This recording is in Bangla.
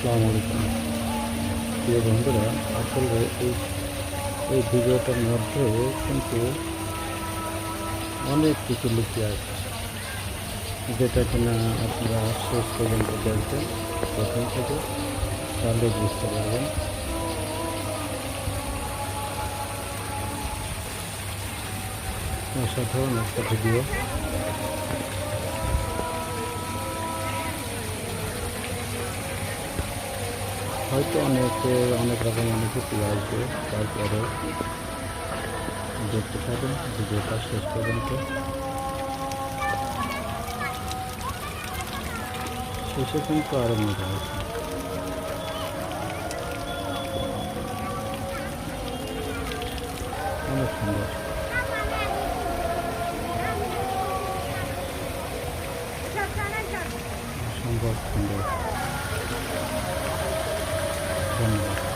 আসসালামু আলাইকুম প্রিয় বন্ধুরা। আসলে এই ভিডিওটার মধ্যে কিন্তু অনেক কিছু লুকিয়ে আছে, যেটা কিনা আপনারা শেষ পর্যন্ত দেখবেন প্রথম থেকে, তাহলে বুঝতে পারবেন। অসাধারণ একটা ভিডিও। হয়তো অনেক রকম অনুভূতি আসবে, তারপরে দেখতে থাকুন ভিডিওটা শেষ পর্যন্ত। শেষে কিন্তু আরো মজা আছে। অনেক সুন্দর, সুন্দর সুন্দর। ধন্যবাদ।